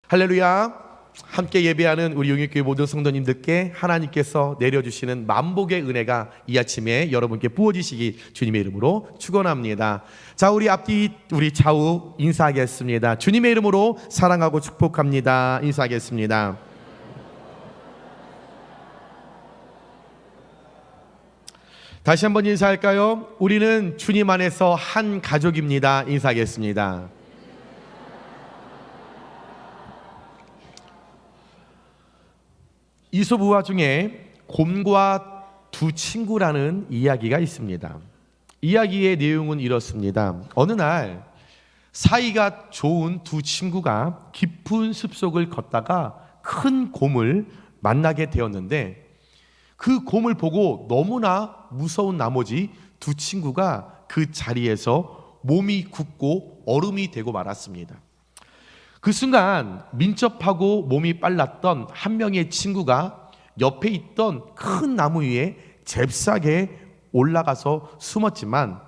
할렐루야. 함께 예배하는 우리 용익교회 모든 성도님들께 하나님께서 내려주시는 만복의 은혜가 이 아침에 여러분께 부어지시기 주님의 이름으로 축원합니다. 자, 우리 앞뒤 우리 좌우 인사하겠습니다. 주님의 이름으로 사랑하고 축복합니다. 인사하겠습니다. 다시 한번 인사할까요? 우리는 주님 안에서 한 가족입니다. 인사하겠습니다. 이솝우화 중에 곰과 두 친구라는 이야기가 있습니다. 이야기의 내용은 이렇습니다. 어느 날 사이가 좋은 두 친구가 깊은 숲속을 걷다가 큰 곰을 만나게 되었는데, 그 곰을 보고 너무나 무서운 나머지 두 친구가 그 자리에서 몸이 굳고 얼음이 되고 말았습니다. 그 순간 민첩하고 몸이 빨랐던 한 명의 친구가 옆에 있던 큰 나무 위에 잽싸게 올라가서 숨었지만,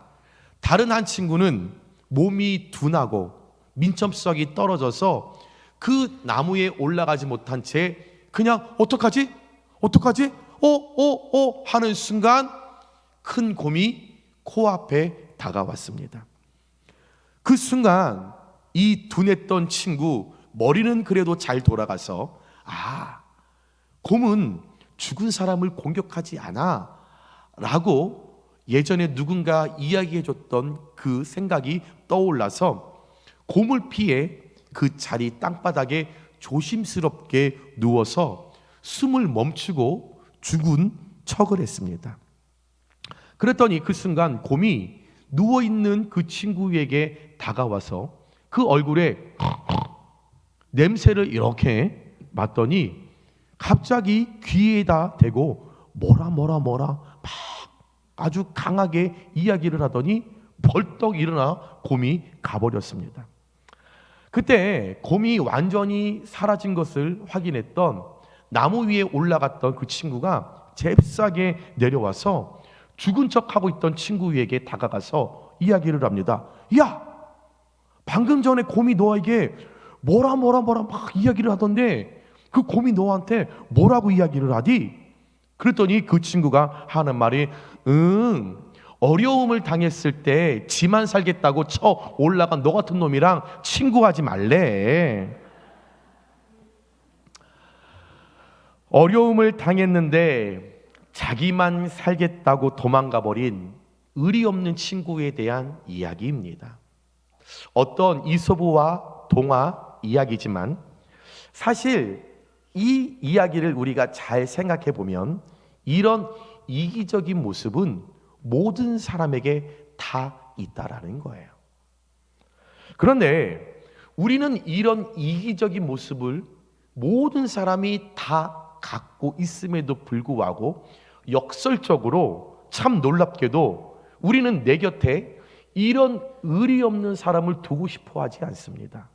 다른 한 친구는 몸이 둔하고 민첩성이 떨어져서 그 나무에 올라가지 못한 채 그냥 어떡하지? 하는 순간 큰 곰이 코앞에 다가왔습니다. 그 순간 이 둔했던 친구 머리는 그래도 잘 돌아가서, 곰은 죽은 사람을 공격하지 않아 라고 예전에 누군가 이야기해줬던 그 생각이 떠올라서 곰을 피해 그 자리 땅바닥에 조심스럽게 누워서 숨을 멈추고 죽은 척을 했습니다. 그랬더니 그 순간 곰이 누워있는 그 친구에게 다가와서 그 얼굴에 냄새를 이렇게 맡더니 갑자기 귀에다 대고 뭐라 막 아주 강하게 이야기를 하더니 벌떡 일어나 곰이 가버렸습니다. 그때 곰이 완전히 사라진 것을 확인했던 나무 위에 올라갔던 그 친구가 잽싸게 내려와서 죽은 척하고 있던 친구에게 다가가서 이야기를 합니다. 야! 방금 전에 곰이 너에게 뭐라 막 이야기를 하던데 그 곰이 너한테 뭐라고 이야기를 하디? 그랬더니 그 친구가 하는 말이 어려움을 당했을 때 지만 살겠다고 쳐 올라간 너 같은 놈이랑 친구하지 말래. 어려움을 당했는데 자기만 살겠다고 도망가 버린 의리 없는 친구에 대한 이야기입니다. 어떤 이솝우화 동화 이야기지만 사실 이 이야기를 우리가 잘 생각해 보면 이런 이기적인 모습은 모든 사람에게 다 있다라는 거예요. 그런데 우리는 이런 이기적인 모습을 모든 사람이 다 갖고 있음에도 불구하고 역설적으로 참 놀랍게도 우리는 내 곁에 이런 의리 없는 사람을 두고 싶어 하지 않습니다.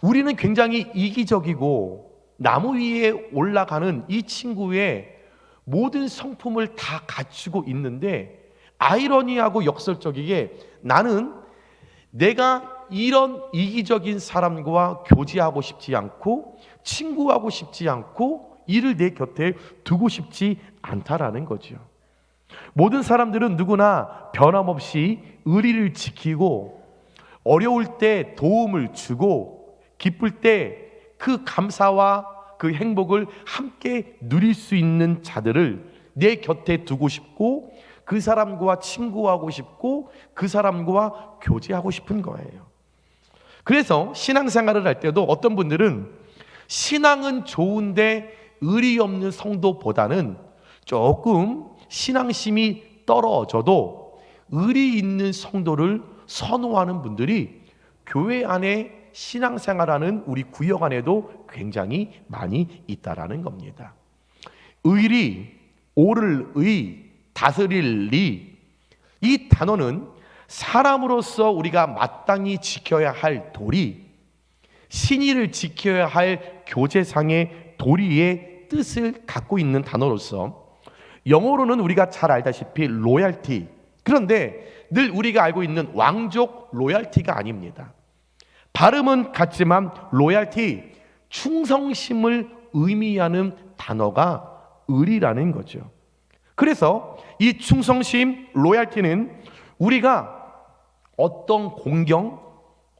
우리는 굉장히 이기적이고 나무 위에 올라가는 이 친구의 모든 성품을 다 갖추고 있는데, 아이러니하고 역설적이게 나는 내가 이런 이기적인 사람과 교제하고 싶지 않고 친구하고 싶지 않고 이를 내 곁에 두고 싶지 않다라는 거죠. 모든 사람들은 누구나 변함없이 의리를 지키고 어려울 때 도움을 주고 기쁠 때 그 감사와 그 행복을 함께 누릴 수 있는 자들을 내 곁에 두고 싶고 그 사람과 친구하고 싶고 그 사람과 교제하고 싶은 거예요. 그래서 신앙생활을 할 때도 어떤 분들은 신앙은 좋은데 의리 없는 성도보다는 조금 신앙심이 떨어져도 의리 있는 성도를 선호하는 분들이 교회 안에 신앙생활하는 우리 구역 안에도 굉장히 많이 있다라는 겁니다. 의리, 옳을 의, 다스릴 리, 이 단어는 사람으로서 우리가 마땅히 지켜야 할 도리, 신의를 지켜야 할 교제상의 도리의 뜻을 갖고 있는 단어로서 영어로는 우리가 잘 알다시피 로얄티, 그런데 늘 우리가 알고 있는 왕족 로얄티가 아닙니다. 발음은 같지만 로얄티, 충성심을 의미하는 단어가 의리라는 거죠. 그래서 이 충성심, 로얄티는 우리가 어떤 공경,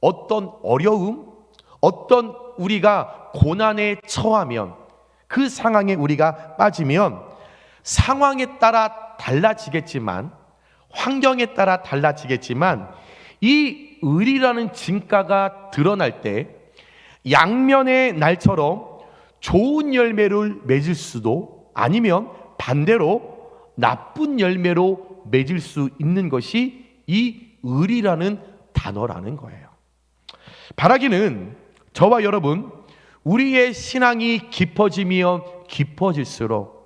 어떤 어려움, 어떤 우리가 고난에 처하면, 그 상황에 우리가 빠지면 상황에 따라 달라지겠지만, 환경에 따라 달라지겠지만, 이 의리라는 진가가 드러날 때 양면의 날처럼 좋은 열매를 맺을 수도, 아니면 반대로 나쁜 열매로 맺을 수 있는 것이 이 의리라는 단어라는 거예요. 바라기는 저와 여러분, 우리의 신앙이 깊어지면 깊어질수록,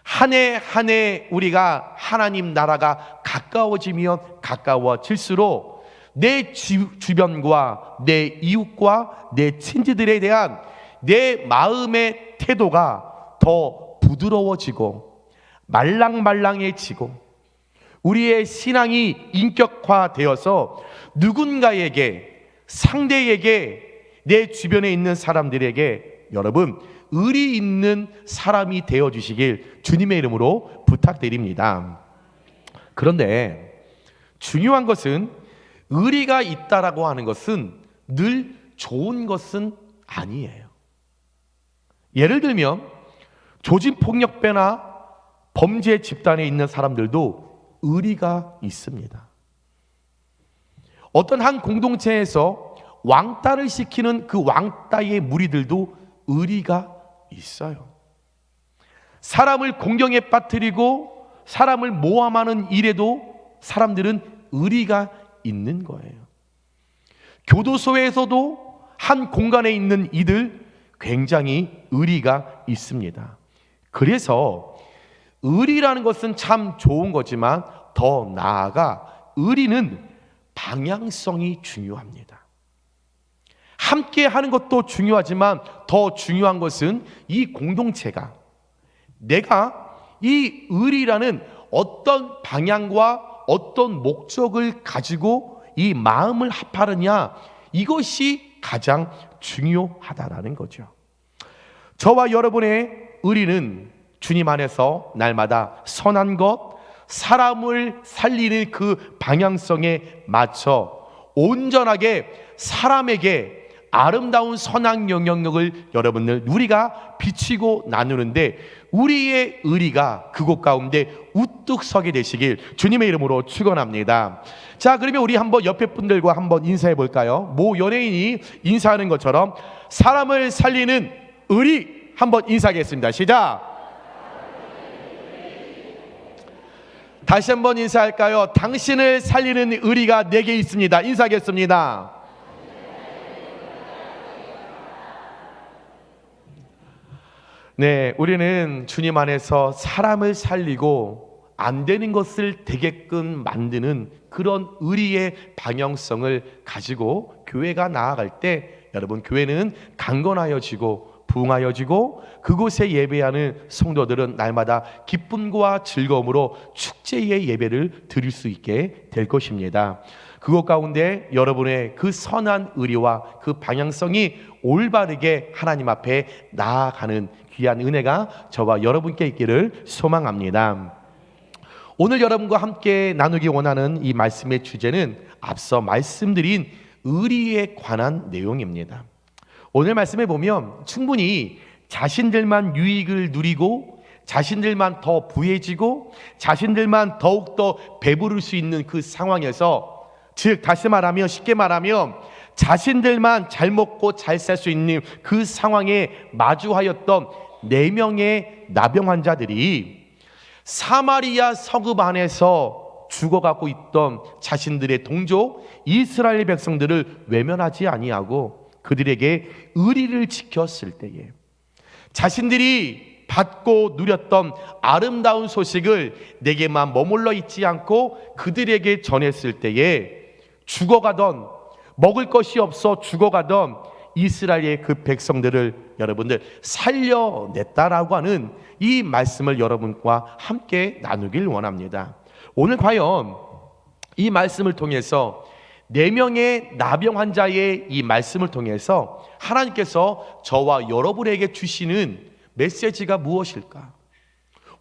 한 해 한 해 우리가 하나님 나라가 가까워지면 가까워질수록 내 주변과 내 이웃과 내 친지들에 대한 내 마음의 태도가 더 부드러워지고 말랑말랑해지고, 우리의 신앙이 인격화되어서 누군가에게, 상대에게, 내 주변에 있는 사람들에게 여러분 의리 있는 사람이 되어주시길 주님의 이름으로 부탁드립니다. 그런데 중요한 것은, 의리가 있다라고 하는 것은 늘 좋은 것은 아니에요. 예를 들면 조직폭력배나 범죄 집단에 있는 사람들도 의리가 있습니다. 어떤 한 공동체에서 왕따를 시키는 그 왕따의 무리들도 의리가 있어요. 사람을 공경에 빠뜨리고 사람을 모함하는 일에도 사람들은 의리가 있는 거예요. 교도소에서도 한 공간에 있는 이들 굉장히 의리가 있습니다. 그래서 의리라는 것은 참 좋은 거지만 더 나아가 의리는 방향성이 중요합니다. 함께 하는 것도 중요하지만 더 중요한 것은 이 공동체가, 내가 이 의리라는 어떤 방향과 어떤 목적을 가지고 이 마음을 합하느냐, 이것이 가장 중요하다라는 거죠. 저와 여러분의 의리는 주님 안에서 날마다 선한 것, 사람을 살리는 그 방향성에 맞춰 온전하게 사람에게 아름다운 선한 영향력을 여러분들 우리가 비치고 나누는데, 우리의 의리가 그곳 가운데 우뚝 서게 되시길 주님의 이름으로 축원합니다. 자, 그러면 우리 한번 옆에 분들과 한번 인사해 볼까요? 모 연예인이 인사하는 것처럼 사람을 살리는 의리 한번 인사하겠습니다. 시작. 다시 한번 인사할까요? 당신을 살리는 의리가 내게 있습니다. 인사하겠습니다. 네, 우리는 주님 안에서 사람을 살리고 안 되는 것을 되게끔 만드는 그런 의리의 방향성을 가지고 교회가 나아갈 때, 여러분, 교회는 강건하여지고 부흥하여지고 그곳에 예배하는 성도들은 날마다 기쁨과 즐거움으로 축제의 예배를 드릴 수 있게 될 것입니다. 그것 가운데 여러분의 그 선한 의리와 그 방향성이 올바르게 하나님 앞에 나아가는 귀한 은혜가 저와 여러분께 있기를 소망합니다. 오늘 여러분과 함께 나누기 원하는 이 말씀의 주제는 앞서 말씀드린 의리에 관한 내용입니다. 오늘 말씀에 보면 충분히 자신들만 유익을 누리고 자신들만 더 부해지고 자신들만 더욱더 배부를 수 있는 그 상황에서, 즉 다시 말하면, 쉽게 말하면 자신들만 잘 먹고 잘 살 수 있는 그 상황에 마주하였던 4명의 나병 환자들이 사마리아 성읍 안에서 죽어가고 있던 자신들의 동족 이스라엘 백성들을 외면하지 아니하고 그들에게 의리를 지켰을 때에, 자신들이 받고 누렸던 아름다운 소식을 내게만 머물러 있지 않고 그들에게 전했을 때에 죽어가던, 먹을 것이 없어 죽어가던 이스라엘의 그 백성들을 여러분들 살려냈다라고 하는 이 말씀을 여러분과 함께 나누길 원합니다. 오늘 과연 이 말씀을 통해서 4명의 나병 환자의 이 말씀을 통해서 하나님께서 저와 여러분에게 주시는 메시지가 무엇일까?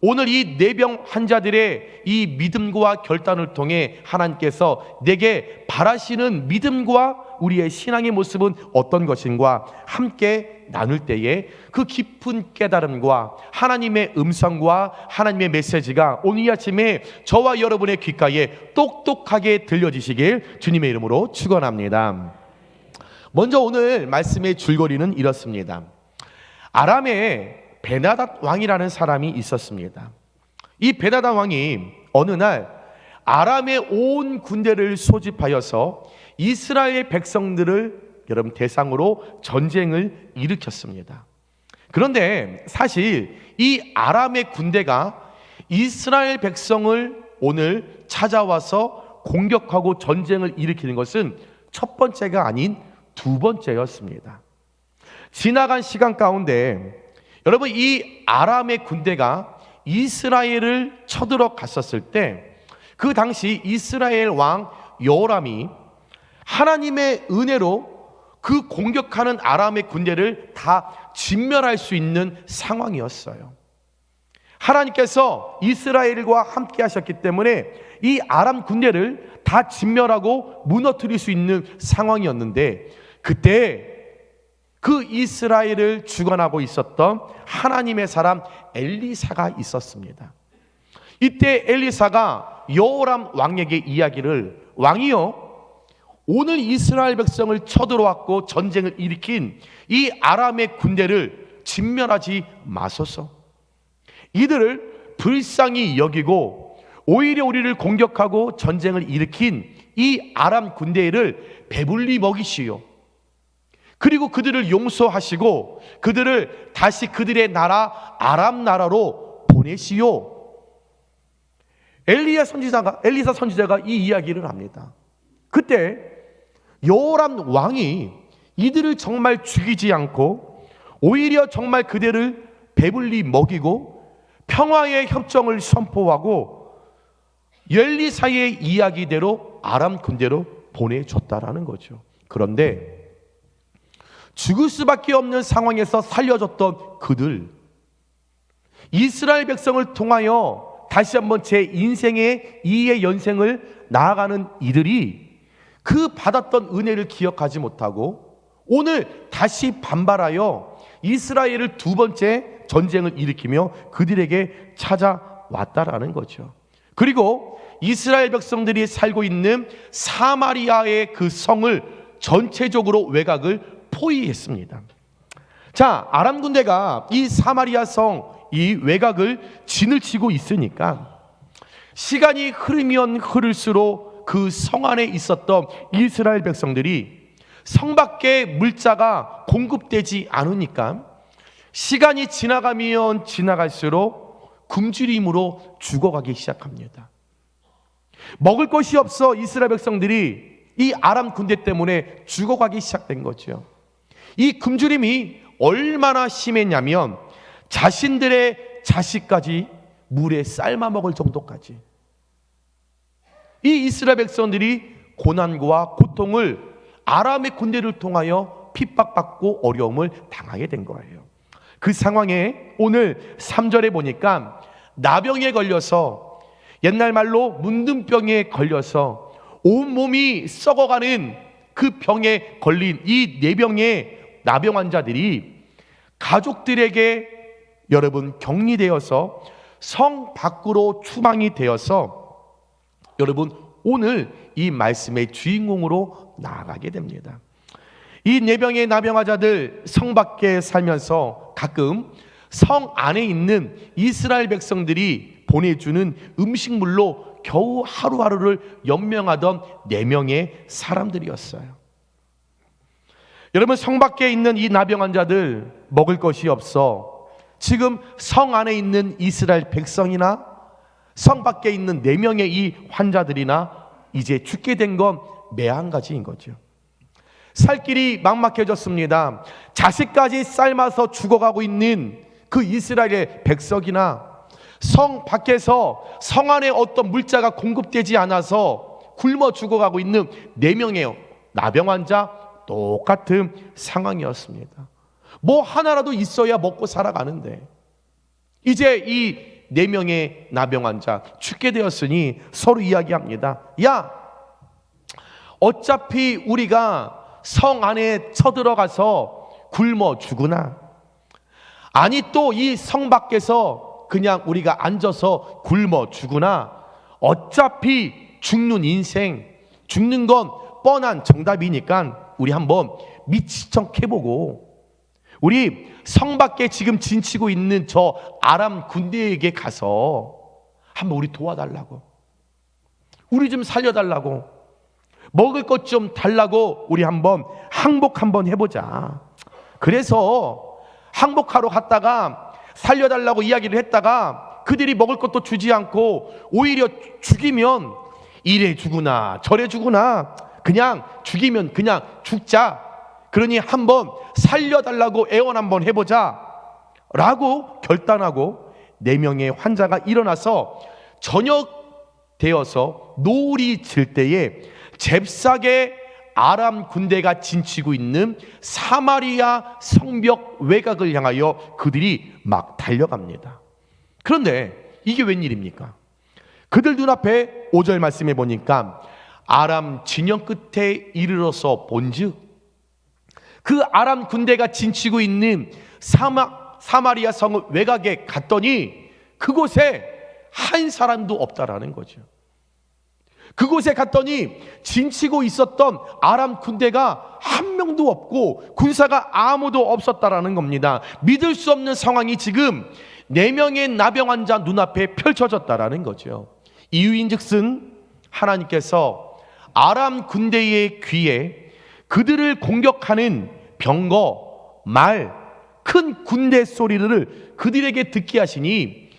오늘 이 내병 환자들의 이 믿음과 결단을 통해 하나님께서 내게 바라시는 믿음과 우리의 신앙의 모습은 어떤 것인가 함께 나눌 때에 그 깊은 깨달음과 하나님의 음성과 하나님의 메시지가 오늘 이 아침에 저와 여러분의 귓가에 똑똑하게 들려지시길 주님의 이름으로 축원합니다. 먼저 오늘 말씀의 줄거리는 이렇습니다. 아람에 베나닷 왕이라는 사람이 있었습니다. 이 베나닷 왕이 어느 날 아람의 온 군대를 소집하여서 이스라엘 백성들을 여러분 대상으로 전쟁을 일으켰습니다. 그런데 사실 이 아람의 군대가 이스라엘 백성을 오늘 찾아와서 공격하고 전쟁을 일으키는 것은 첫 번째가 아닌 두 번째였습니다. 지나간 시간 가운데 여러분 이 아람의 군대가 이스라엘을 쳐들어 갔었을 때 그 당시 이스라엘 왕 여호람이 하나님의 은혜로 그 공격하는 아람의 군대를 다 진멸할 수 있는 상황이었어요. 하나님께서 이스라엘과 함께 하셨기 때문에 이 아람 군대를 다 진멸하고 무너뜨릴 수 있는 상황이었는데 그때 그 이스라엘을 주관하고 있었던 하나님의 사람 엘리사가 있었습니다. 이때 엘리사가 여호람 왕에게 이야기를 왕이여 오늘 이스라엘 백성을 쳐들어왔고 전쟁을 일으킨 이 아람의 군대를 진멸하지 마소서. 이들을 불쌍히 여기고 오히려 우리를 공격하고 전쟁을 일으킨 이 아람 군대를 배불리 먹이시오. 그리고 그들을 용서하시고 그들을 다시 그들의 나라 아람 나라로 보내시오. 엘리사 선지자가 이 이야기를 합니다. 그때 여호람 왕이 이들을 정말 죽이지 않고 오히려 정말 그들을 배불리 먹이고 평화의 협정을 선포하고 엘리사의 이야기대로 아람 군대로 보내줬다라는 거죠. 그런데 죽을 수밖에 없는 상황에서 살려줬던 그들, 이스라엘 백성을 통하여 다시 한번 제 인생의 2의 연생을 나아가는 이들이 그 받았던 은혜를 기억하지 못하고 오늘 다시 반발하여 이스라엘을 두 번째 전쟁을 일으키며 그들에게 찾아왔다라는 거죠. 그리고 이스라엘 백성들이 살고 있는 사마리아의 그 성을 전체적으로 외곽을 포위했습니다. 자, 아람 군대가 이 사마리아 성 이 외곽을 진을 치고 있으니까 시간이 흐르면 흐를수록 그 성 안에 있었던 이스라엘 백성들이 성 밖에 물자가 공급되지 않으니까 시간이 지나가면 지나갈수록 굶주림으로 죽어가기 시작합니다. 먹을 것이 없어 이스라엘 백성들이 이 아람 군대 때문에 죽어가기 시작된 거죠. 이 굶주림이 얼마나 심했냐면 자신들의 자식까지 물에 삶아 먹을 정도까지 이 이스라엘 백성들이 고난과 고통을 아람의 군대를 통하여 핍박받고 어려움을 당하게 된 거예요. 그 상황에 오늘 3절에 보니까 나병에 걸려서 옛날 말로 문둥병에 걸려서 온몸이 썩어가는 그 병에 걸린 이 4병의 나병 환자들이 가족들에게 여러분 격리되어서 성 밖으로 추방이 되어서 여러분 오늘 이 말씀의 주인공으로 나아가게 됩니다. 이 4병의 나병 환자들 성 밖에 살면서 가끔 성 안에 있는 이스라엘 백성들이 보내주는 음식물로 겨우 하루하루를 연명하던 4명의 사람들이었어요. 여러분 성 밖에 있는 이 나병 환자들 먹을 것이 없어 지금 성 안에 있는 이스라엘 백성이나 성 밖에 있는 4명의 이 환자들이나 이제 죽게 된 건 매한가지인 거죠. 살 길이 막막해졌습니다. 자식까지 삶아서 죽어가고 있는 그 이스라엘의 백성이나 성 밖에서 성 안에 어떤 물자가 공급되지 않아서 굶어 죽어가고 있는 4명의 나병 환자, 똑같은 상황이었습니다. 뭐 하나라도 있어야 먹고 살아가는데 이제 이 4명의 나병 환자 죽게 되었으니 서로 이야기합니다. 야, 어차피 우리가 성 안에 쳐들어가서 굶어 죽으나, 아니 또 이 성 밖에서 그냥 우리가 앉아서 굶어 죽으나, 어차피 죽는 인생, 죽는 건 뻔한 정답이니까 우리 한번 미치척 해보고 우리 성 밖에 지금 진치고 있는 저 아람 군대에게 가서 한번 우리 도와달라고, 우리 좀 살려달라고, 먹을 것 좀 달라고 우리 한번 항복 한번 해보자. 그래서 항복하러 갔다가 살려달라고 이야기를 했다가 그들이 먹을 것도 주지 않고 오히려 죽이면 이래 죽으나 저래 죽으나 그냥 죽이면 그냥 죽자. 그러니 한번 살려달라고 애원 한번 해보자 라고 결단하고 4명의 환자가 일어나서 저녁 되어서 노을이 질 때에 잽싸게 아람 군대가 진치고 있는 사마리아 성벽 외곽을 향하여 그들이 막 달려갑니다. 그런데 이게 웬일입니까? 그들 눈앞에 5절 말씀해 보니까 아람 진영 끝에 이르러서 본즉, 그 아람 군대가 진치고 있는 사마리아 성 외곽에 갔더니 그곳에 한 사람도 없다라는 거죠. 그곳에 갔더니 진치고 있었던 아람 군대가 한 명도 없고 군사가 아무도 없었다라는 겁니다. 믿을 수 없는 상황이 지금 4명의 나병 환자 눈앞에 펼쳐졌다라는 거죠. 이유인즉슨 하나님께서 아람 군대의 귀에 그들을 공격하는 병거, 말, 큰 군대 소리를 그들에게 듣게 하시니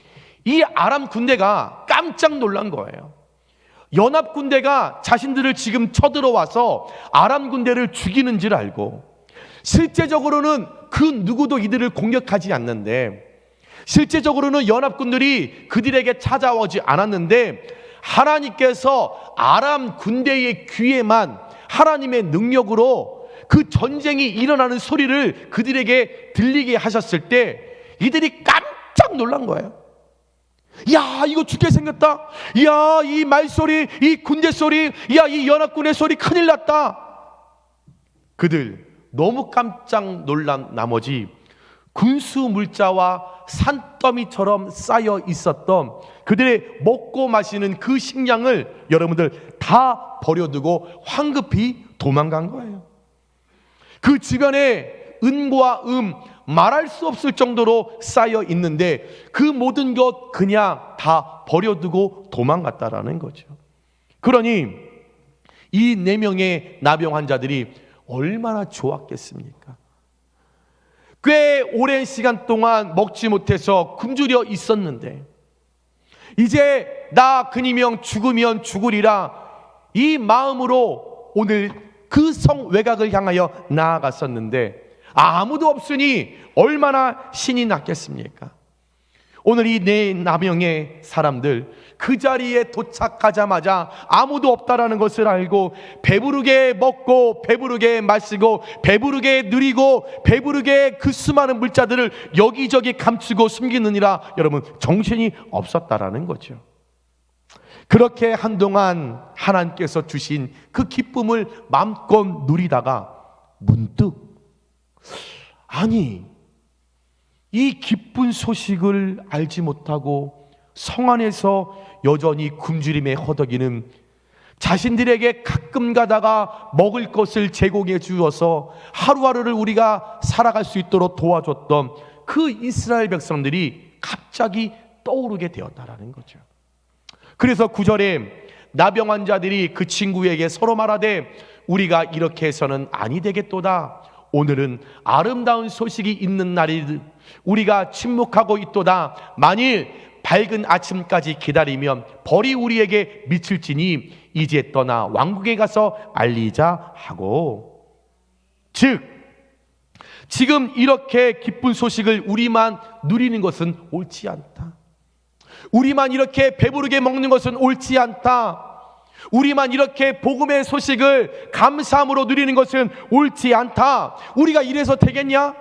이 아람 군대가 깜짝 놀란 거예요. 연합 군대가 자신들을 지금 쳐들어와서 아람 군대를 죽이는 줄 알고, 실제적으로는 그 누구도 이들을 공격하지 않는데, 실제적으로는 연합군들이 그들에게 찾아오지 않았는데 하나님께서 아람 군대의 귀에만 하나님의 능력으로 그 전쟁이 일어나는 소리를 그들에게 들리게 하셨을 때 이들이 깜짝 놀란 거예요. 야, 이거 죽게 생겼다. 야, 이 말소리, 이 군대 소리, 야, 이 연합군의 소리 큰일 났다. 그들 너무 깜짝 놀란 나머지 군수 물자와 산더미처럼 쌓여 있었던 그들의 먹고 마시는 그 식량을 여러분들 다 버려두고 황급히 도망간 거예요. 그 주변에 은과 말할 수 없을 정도로 쌓여 있는데 그 모든 것 그냥 다 버려두고 도망갔다라는 거죠. 그러니 이 4명의 나병 환자들이 얼마나 좋았겠습니까? 꽤 오랜 시간 동안 먹지 못해서 굶주려 있었는데 이제 나 그니명 죽으면 죽으리라 이 마음으로 오늘 그 성 외곽을 향하여 나아갔었는데 아무도 없으니 얼마나 신이 났겠습니까? 오늘 이 4나병의 사람들 그 자리에 도착하자마자 아무도 없다라는 것을 알고 배부르게 먹고 배부르게 마시고 배부르게 누리고 배부르게 그 수많은 물자들을 여기저기 감추고 숨기느니라 여러분 정신이 없었다라는 거죠. 그렇게 한동안 하나님께서 주신 그 기쁨을 마음껏 누리다가 문득 아니 이 기쁜 소식을 알지 못하고 성 안에서 여전히 굶주림에 허덕이는 자신들에게 가끔 가다가 먹을 것을 제공해 주어서 하루하루를 우리가 살아갈 수 있도록 도와줬던 그 이스라엘 백성들이 갑자기 떠오르게 되었다라는 거죠. 그래서 9절에 나병 환자들이 그 친구에게 서로 말하되 우리가 이렇게 해서는 아니 되겠도다. 오늘은 아름다운 소식이 있는 날이 우리가 침묵하고 있도다. 만일 밝은 아침까지 기다리면 벌이 우리에게 미칠지니 이제 떠나 왕국에 가서 알리자 하고, 즉 지금 이렇게 기쁜 소식을 우리만 누리는 것은 옳지 않다. 우리만 이렇게 배부르게 먹는 것은 옳지 않다. 우리만 이렇게 복음의 소식을 감사함으로 누리는 것은 옳지 않다. 우리가 이래서 되겠냐?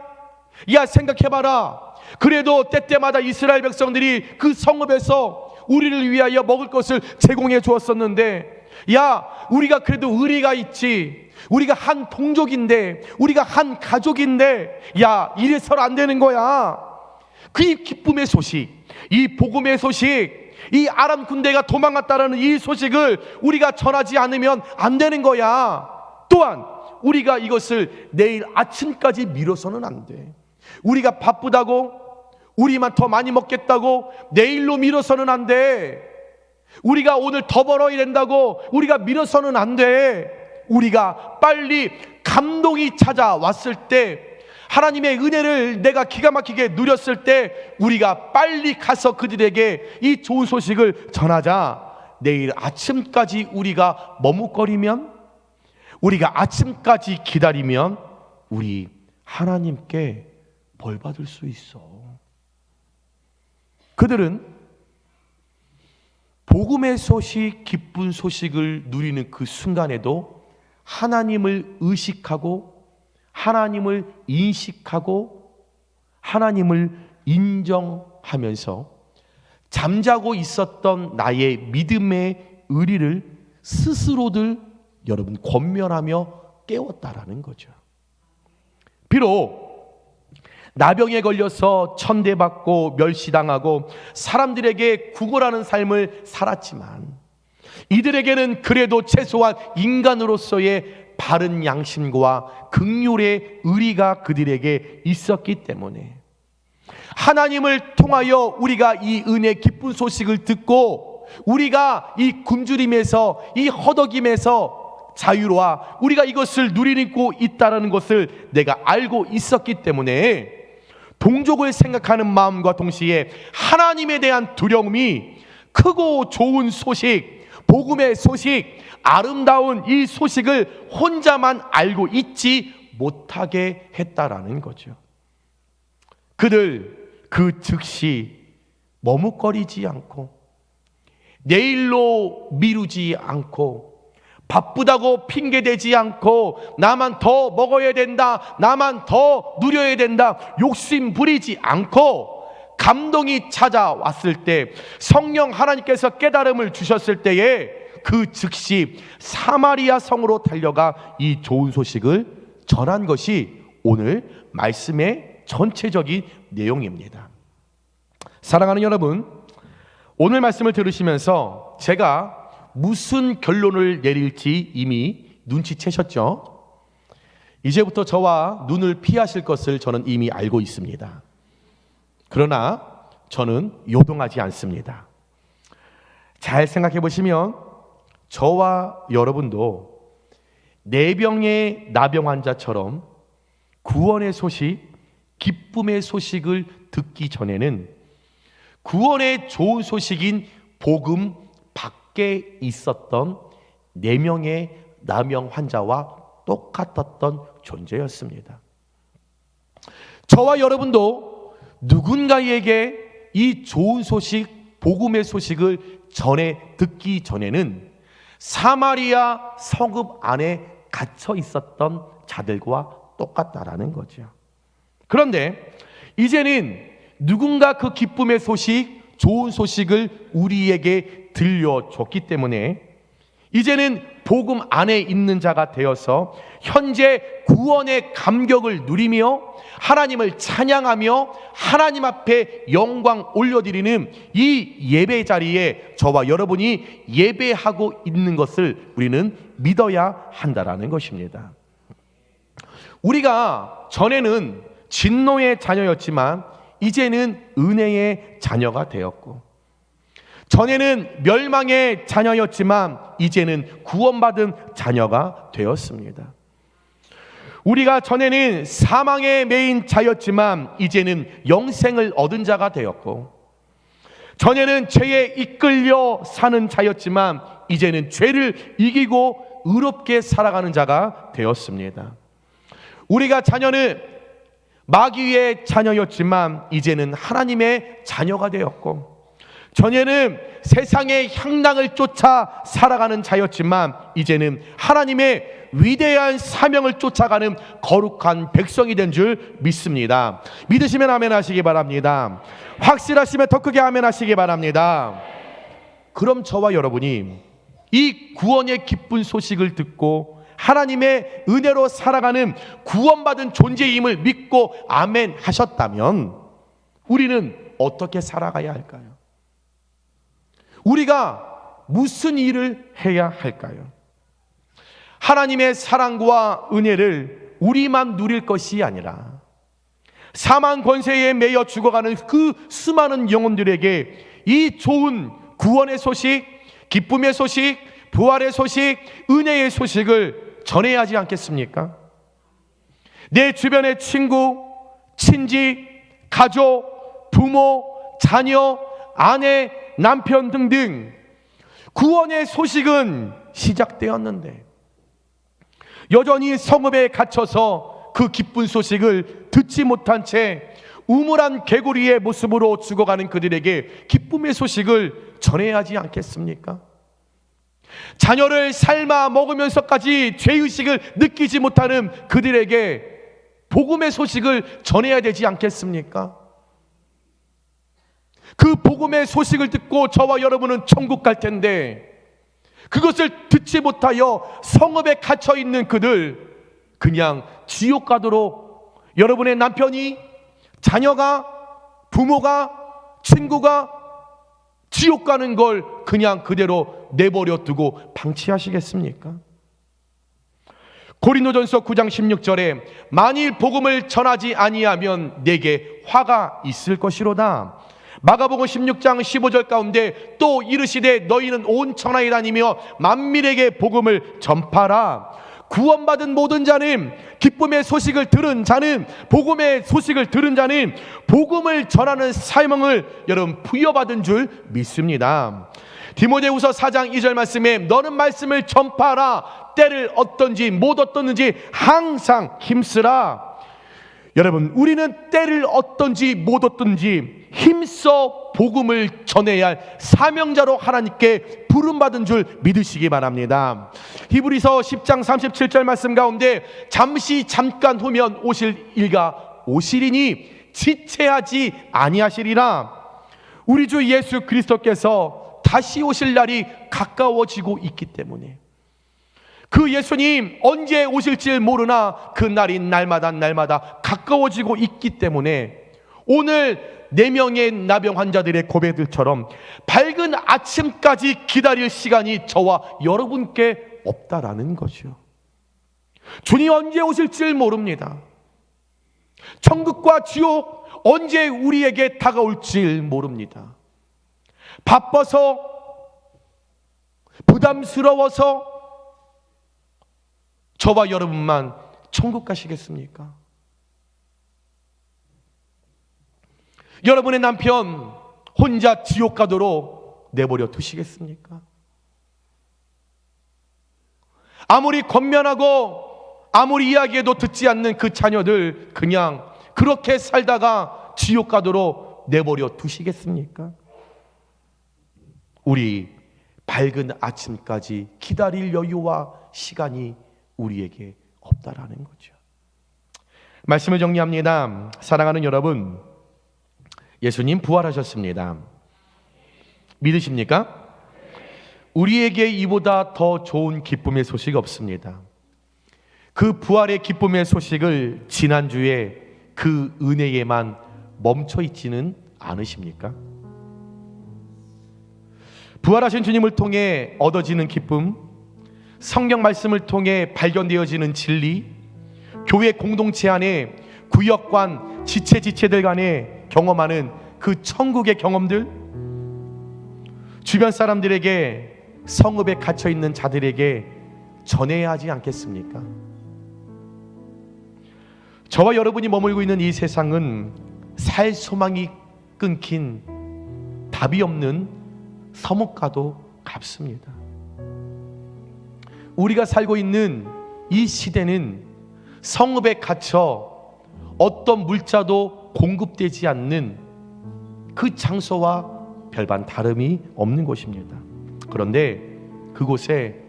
야, 생각해봐라. 그래도 때때마다 이스라엘 백성들이 그 성읍에서 우리를 위하여 먹을 것을 제공해 주었었는데, 야, 우리가 그래도 의리가 있지. 우리가 한 동족인데, 우리가 한 가족인데, 야, 이래서는 안 되는 거야. 그 기쁨의 소식, 이 복음의 소식, 이 아람 군대가 도망갔다라는 이 소식을 우리가 전하지 않으면 안 되는 거야. 또한 우리가 이것을 내일 아침까지 미뤄서는 안 돼. 우리가 바쁘다고, 우리만 더 많이 먹겠다고 내일로 미뤄서는 안 돼. 우리가 오늘 더 벌어야 된다고 우리가 미뤄서는 안 돼. 우리가 빨리 감동이 찾아왔을 때, 하나님의 은혜를 내가 기가 막히게 누렸을 때 우리가 빨리 가서 그들에게 이 좋은 소식을 전하자. 내일 아침까지 우리가 머뭇거리면, 우리가 아침까지 기다리면 우리 하나님께 벌 받을 수 있어. 그들은 복음의 소식, 기쁜 소식을 누리는 그 순간에도 하나님을 의식하고 하나님을 인식하고 하나님을 인정하면서 잠자고 있었던 나의 믿음의 의리를 스스로들 여러분 권면하며 깨웠다라는 거죠. 비록 나병에 걸려서 천대받고 멸시당하고 사람들에게 구걸하는 삶을 살았지만, 이들에게는 그래도 최소한 인간으로서의 바른 양심과 긍휼의 의리가 그들에게 있었기 때문에 하나님을 통하여 우리가 이 은혜 기쁜 소식을 듣고 우리가 이 굶주림에서, 이 허덕임에서 자유로워 우리가 이것을 누리고 있다는 것을 내가 알고 있었기 때문에 동족을 생각하는 마음과 동시에 하나님에 대한 두려움이 크고 좋은 소식, 복음의 소식, 아름다운 이 소식을 혼자만 알고 있지 못하게 했다라는 거죠. 그들 그 즉시 머뭇거리지 않고 내일로 미루지 않고 바쁘다고 핑계대지 않고 나만 더 먹어야 된다, 나만 더 누려야 된다 욕심 부리지 않고, 감동이 찾아왔을 때, 성령 하나님께서 깨달음을 주셨을 때에 그 즉시 사마리아 성으로 달려가 이 좋은 소식을 전한 것이 오늘 말씀의 전체적인 내용입니다. 사랑하는 여러분, 오늘 말씀을 들으시면서 제가 무슨 결론을 내릴지 이미 눈치채셨죠? 이제부터 저와 눈을 피하실 것을 저는 이미 알고 있습니다. 그러나 저는 요동하지 않습니다. 잘 생각해 보시면 저와 여러분도 내병의 나병 환자처럼 구원의 소식, 기쁨의 소식을 듣기 전에는 구원의 좋은 소식인 복음 밖에 있었던 4명의 나병 환자와 똑같았던 존재였습니다. 저와 여러분도 누군가에게 이 좋은 소식, 복음의 소식을 전해 듣기 전에는 사마리아 성읍 안에 갇혀 있었던 자들과 똑같다라는 거죠. 그런데 이제는 누군가 그 기쁨의 소식, 좋은 소식을 우리에게 들려줬기 때문에 이제는 복음 안에 있는 자가 되어서 현재 구원의 감격을 누리며 하나님을 찬양하며 하나님 앞에 영광 올려드리는 이 예배 자리에 저와 여러분이 예배하고 있는 것을 우리는 믿어야 한다라는 것입니다. 우리가 전에는 진노의 자녀였지만 이제는 은혜의 자녀가 되었고, 전에는 멸망의 자녀였지만 이제는 구원받은 자녀가 되었습니다. 우리가 전에는 사망의 매인 자였지만 이제는 영생을 얻은 자가 되었고, 전에는 죄에 이끌려 사는 자였지만 이제는 죄를 이기고 의롭게 살아가는 자가 되었습니다. 우리가 자녀는 마귀의 자녀였지만 이제는 하나님의 자녀가 되었고, 전에는 세상의 향락을 쫓아 살아가는 자였지만 이제는 하나님의 위대한 사명을 쫓아가는 거룩한 백성이 된 줄 믿습니다. 믿으시면 아멘 하시기 바랍니다. 확실하시면 더 크게 아멘 하시기 바랍니다. 그럼 저와 여러분이 이 구원의 기쁜 소식을 듣고 하나님의 은혜로 살아가는 구원받은 존재임을 믿고 아멘 하셨다면 우리는 어떻게 살아가야 할까요? 우리가 무슨 일을 해야 할까요? 하나님의 사랑과 은혜를 우리만 누릴 것이 아니라 사망 권세에 매여 죽어가는 그 수많은 영혼들에게 이 좋은 구원의 소식, 기쁨의 소식, 부활의 소식, 은혜의 소식을 전해야 하지 않겠습니까? 내 주변의 친구, 친지, 가족, 부모, 자녀, 아내, 남편 등등 구원의 소식은 시작되었는데 여전히 성읍에 갇혀서 그 기쁜 소식을 듣지 못한 채 우물한 개구리의 모습으로 죽어가는 그들에게 기쁨의 소식을 전해야 하지 않겠습니까? 자녀를 삶아 먹으면서까지 죄의식을 느끼지 못하는 그들에게 복음의 소식을 전해야 되지 않겠습니까? 그 복음의 소식을 듣고 저와 여러분은 천국 갈 텐데 그것을 듣지 못하여 성읍에 갇혀 있는 그들 그냥 지옥 가도록 여러분의 남편이, 자녀가, 부모가, 친구가 지옥 가는 걸 그냥 그대로 내버려 두고 방치하시겠습니까? 고린도전서 9장 16절에 만일 복음을 전하지 아니하면 내게 화가 있을 것이로다. 마가복음 16장 15절 가운데 또 이르시되 너희는 온 천하에 다니며 만민에게 복음을 전파라. 구원받은 모든 자는, 기쁨의 소식을 들은 자는, 복음의 소식을 들은 자는 복음을 전하는 사명을 여러분 부여받은 줄 믿습니다. 디모데후서 4장 2절 말씀에 너는 말씀을 전파하라. 때를 얻든지 못 얻든지 항상 힘쓰라. 여러분, 우리는 때를 얻든지 못 얻든지 힘써 복음을 전해야 할 사명자로 하나님께 부름받은 줄 믿으시기 바랍니다. 히브리서 10장 37절 말씀 가운데 잠깐 후면 오실 일가 오시리니 지체하지 아니하시리라. 우리 주 예수 그리스도께서 다시 오실 날이 가까워지고 있기 때문에 그 예수님 언제 오실지 모르나 그 날이 날마다 가까워지고 있기 때문에 오늘 4명의 나병 환자들의 고백들처럼 밝은 아침까지 기다릴 시간이 저와 여러분께 없다라는 거죠. 주님 언제 오실지 모릅니다. 천국과 지옥 언제 우리에게 다가올지 모릅니다. 바빠서, 부담스러워서 저와 여러분만 천국 가시겠습니까? 여러분의 남편 혼자 지옥 가도록 내버려 두시겠습니까? 아무리 권면하고 아무리 이야기해도 듣지 않는 그 자녀들 그냥 그렇게 살다가 지옥 가도록 내버려 두시겠습니까? 우리 밝은 아침까지 기다릴 여유와 시간이 우리에게 없다라는 거죠. 말씀을 정리합니다. 사랑하는 여러분, 예수님 부활하셨습니다. 믿으십니까? 우리에게 이보다 더 좋은 기쁨의 소식이 없습니다. 그 부활의 기쁨의 소식을 지난주에 그 은혜에만 멈춰 있지는 않으십니까? 부활하신 주님을 통해 얻어지는 기쁨, 성경 말씀을 통해 발견되어지는 진리, 교회 공동체 안에 구역관, 지체들 간에 경험하는 그 천국의 경험들, 주변 사람들에게, 성읍에 갇혀있는 자들에게 전해야 하지 않겠습니까? 저와 여러분이 머물고 있는 이 세상은 살 소망이 끊긴 답이 없는 서뭇가도 같습니다. 우리가 살고 있는 이 시대는 성읍에 갇혀 어떤 물자도 공급되지 않는 그 장소와 별반 다름이 없는 곳입니다. 그런데 그곳에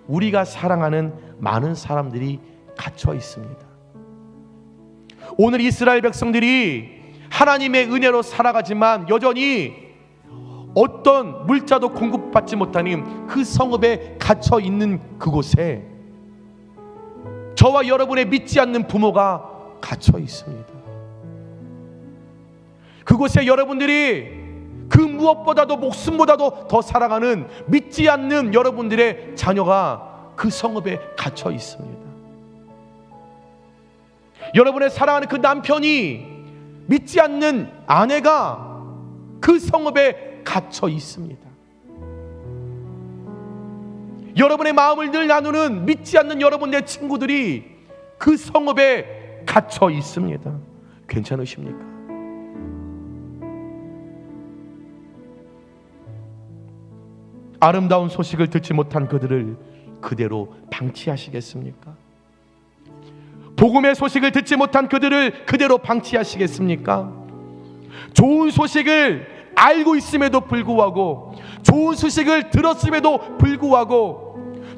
우리가 사랑하는 많은 사람들이 갇혀 있습니다. 오늘 이스라엘 백성들이 하나님의 은혜로 살아가지만 여전히 어떤 물자도 공급받지 못하는 그 성읍에 갇혀 있는 그곳에 저와 여러분의 믿지 않는 부모가 갇혀 있습니다. 그곳에 여러분들이 그 무엇보다도 목숨보다도 더 사랑하는 믿지 않는 여러분들의 자녀가 그 성읍에 갇혀 있습니다. 여러분의 사랑하는 그 남편이 믿지 않는 아내가 그 성읍에 갇혀 있습니다. 여러분의 마음을 늘 나누는 믿지 않는 여러분의 친구들이 그 성읍에 갇혀 있습니다. 괜찮으십니까? 아름다운 소식을 듣지 못한 그들을 그대로 방치하시겠습니까? 복음의 소식을 듣지 못한 그들을 그대로 방치하시겠습니까? 좋은 소식을 알고 있음에도 불구하고, 좋은 소식을 들었음에도 불구하고,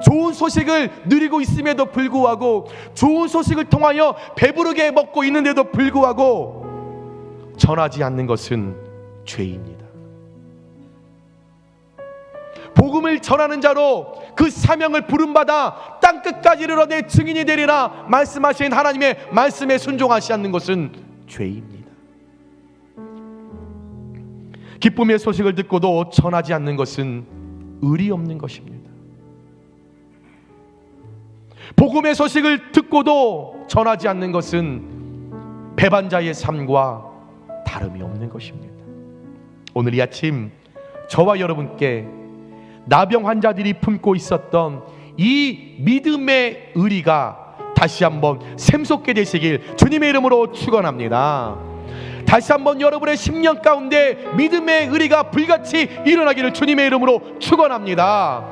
좋은 소식을 누리고 있음에도 불구하고, 좋은 소식을 통하여 배부르게 먹고 있는데도 불구하고 전하지 않는 것은 죄입니다. 복음을 전하는 자로 그 사명을 부름받아 땅끝까지 이르러 내 증인이 되리라 말씀하신 하나님의 말씀에 순종하지 않는 것은 죄입니다. 기쁨의 소식을 듣고도 전하지 않는 것은 의리 없는 것입니다. 복음의 소식을 듣고도 전하지 않는 것은 배반자의 삶과 다름이 없는 것입니다. 오늘 이 아침 저와 여러분께 나병 환자들이 품고 있었던 이 믿음의 의리가 다시 한번 샘솟게 되시길 주님의 이름으로 축원합니다. 다시 한번 여러분의 심령 가운데 믿음의 의리가 불같이 일어나기를 주님의 이름으로 축원합니다.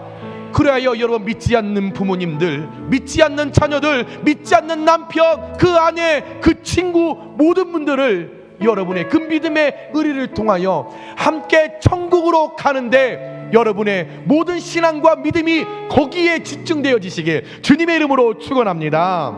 그래야 여러분 믿지 않는 부모님들, 믿지 않는 자녀들, 믿지 않는 남편, 그 아내, 그 친구 모든 분들을 여러분의 그 믿음의 의리를 통하여 함께 천국으로 가는데 여러분의 모든 신앙과 믿음이 거기에 집중되어지시길 주님의 이름으로 축원합니다.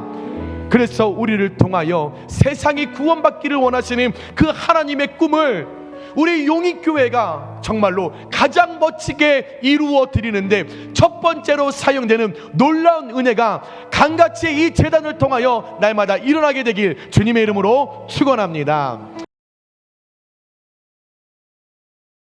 그래서 우리를 통하여 세상이 구원받기를 원하시는 그 하나님의 꿈을 우리 용인교회가 정말로 가장 멋지게 이루어 드리는데 첫 번째로 사용되는 놀라운 은혜가 강같이 이 재단을 통하여 날마다 일어나게 되길 주님의 이름으로 축원합니다.